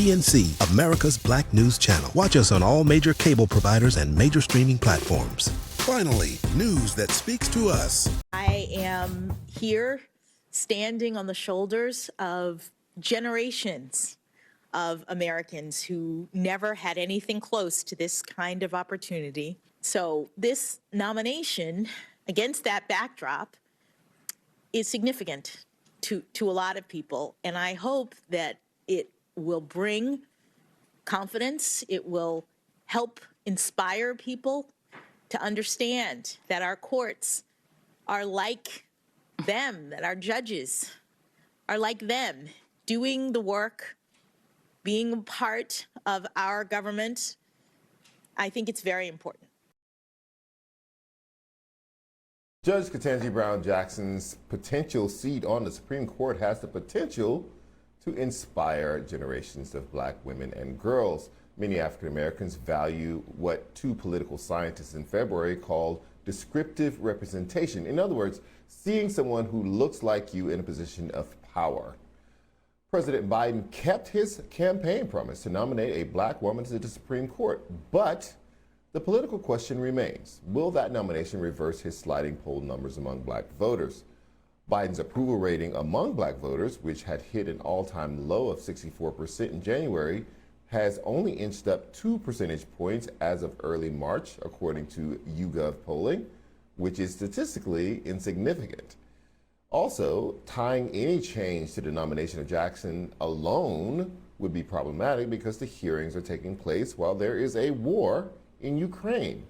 PNC, America's Black News Channel. Watch us on all major cable providers and major streaming platforms. Finally, news that speaks to us. I am here standing on the shoulders of generations of Americans who never had anything close to this kind of opportunity. So this nomination, against that backdrop, is significant to a lot of people. And I hope that it will bring confidence. It will help inspire people to understand that our courts are like them, that our judges are like them, doing the work, being a part of our government. I think it's very important. Judge Ketanji Brown Jackson's potential seat on the Supreme Court has the potential to inspire generations of Black women and girls. Many African Americans value what two political scientists in February called descriptive representation. In other words, seeing someone who looks like you in a position of power. President Biden kept his campaign promise to nominate a Black woman to the Supreme Court, but the political question remains, will that nomination reverse his sliding poll numbers among Black voters? Biden's approval rating among Black voters, which had hit an all-time low of 64% in January, has only inched up 2 percentage points as of early March, according to YouGov polling, which is statistically insignificant. Also, tying any change to the nomination of Jackson alone would be problematic because the hearings are taking place while there is a war in Ukraine.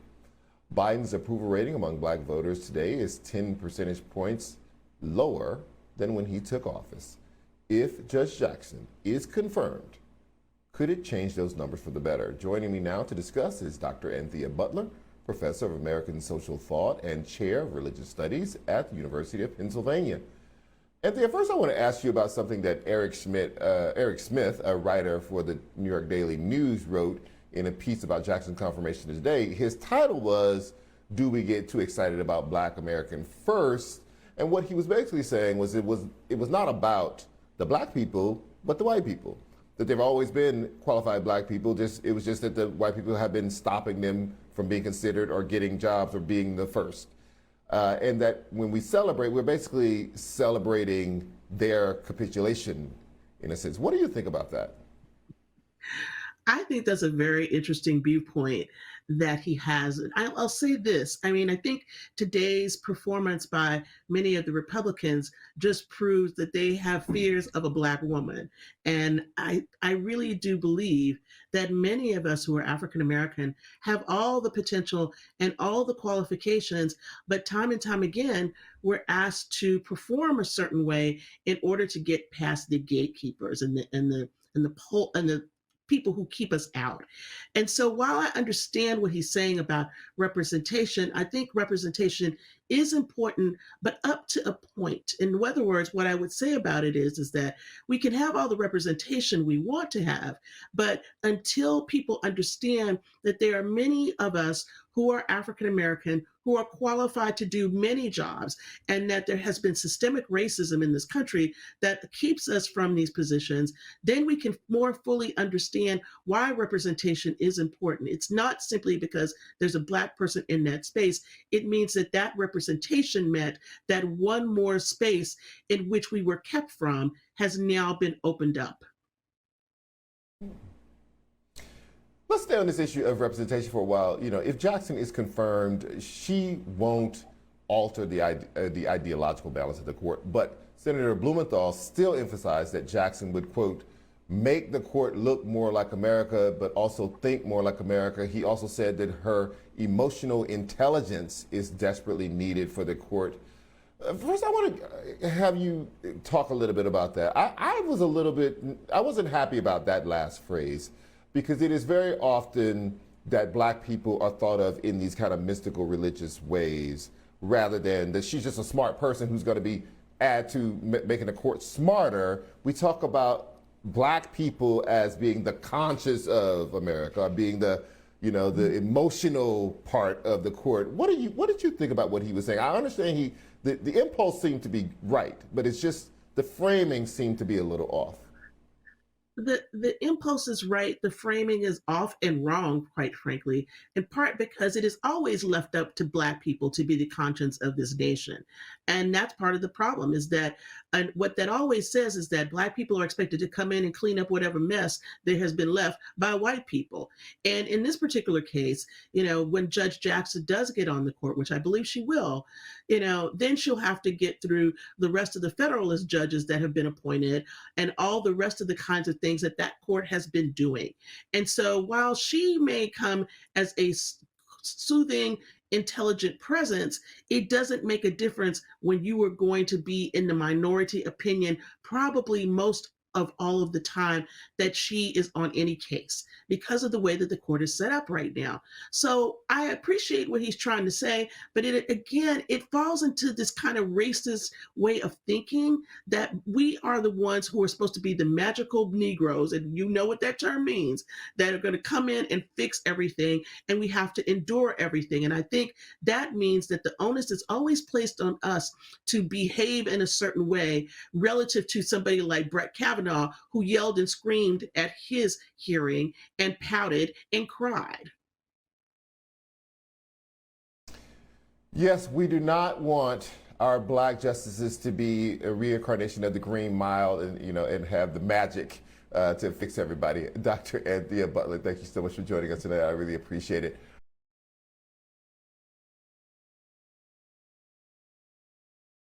Biden's approval rating among Black voters today is 10 percentage points lower than when he took office. If Judge Jackson is confirmed, could it change those numbers for the better? Joining me now to discuss is Dr. Anthea Butler, Professor of American Social Thought and Chair of Religious Studies at the University of Pennsylvania. Anthea, first I want to ask you about something that Eric Smith, a writer for the New York Daily News, wrote in a piece about Jackson's confirmation today. His title was, "Do We Get Too Excited About Black American First?" And what he was basically saying was it was not about the Black people, but the white people. That there have always been qualified Black people, it was just that the white people have been stopping them from being considered or getting jobs or being the first. And that when we celebrate, we're basically celebrating their capitulation in a sense. What do you think about that? I think that's a very interesting viewpoint that he has. And I'll say this. I mean, I think today's performance by many of the Republicans just proves that they have fears of a Black woman. And I really do believe that many of us who are African American have all the potential and all the qualifications, but time and time again, we're asked to perform a certain way in order to get past the gatekeepers and the people who keep us out. And so while I understand what he's saying about representation, I think representation is important, but up to a point. In other words, what I would say about it is that we can have all the representation we want to have, but until people understand that there are many of us who are African American, who are qualified to do many jobs, and that there has been systemic racism in this country that keeps us from these positions, then we can more fully understand why representation is important. It's not simply because there's a Black person in that space. It means that that representation meant that one more space in which we were kept from has now been opened up. Let's stay on this issue of representation for a while. You know, if Jackson is confirmed, she won't alter the ideological balance of the court. But Senator Blumenthal still emphasized that Jackson would, quote, make the court look more like America, but also think more like America. He also said that her emotional intelligence is desperately needed for the court. First, I want to have you talk a little bit about that. I wasn't happy about that last phrase, because it is very often that Black people are thought of in these kind of mystical religious ways, rather than that she's just a smart person who's going to add to making the court smarter. We talk about Black people as being the conscience of America, being the emotional part of the court. What did you think about what he was saying? I understand the impulse seemed to be right, but it's just the framing seemed to be a little off. the impulse is right. The framing is off and wrong, quite frankly, in part because it is always left up to Black people to be the conscience of this nation. And that's part of the problem is that, and what that always says is that Black people are expected to come in and clean up whatever mess there has been left by white people. And in this particular case, when Judge Jackson does get on the court, which I believe she will, then she'll have to get through the rest of the Federalist judges that have been appointed and all the rest of the kinds of things that court has been doing. And so while she may come as a soothing, intelligent presence, it doesn't make a difference when you are going to be in the minority opinion, probably most of all of the time that she is on any case because of the way that the court is set up right now. So I appreciate what he's trying to say, but it falls into this kind of racist way of thinking that we are the ones who are supposed to be the magical Negroes, and you know what that term means, that are going to come in and fix everything, and we have to endure everything. And I think that means that the onus is always placed on us to behave in a certain way relative to somebody like Brett Kavanaugh, who yelled and screamed at his hearing and pouted and cried. Yes, we do not want our Black justices to be a reincarnation of the Green Mile and have the magic to fix everybody. Dr. Anthea Butler, thank you so much for joining us today. I really appreciate it.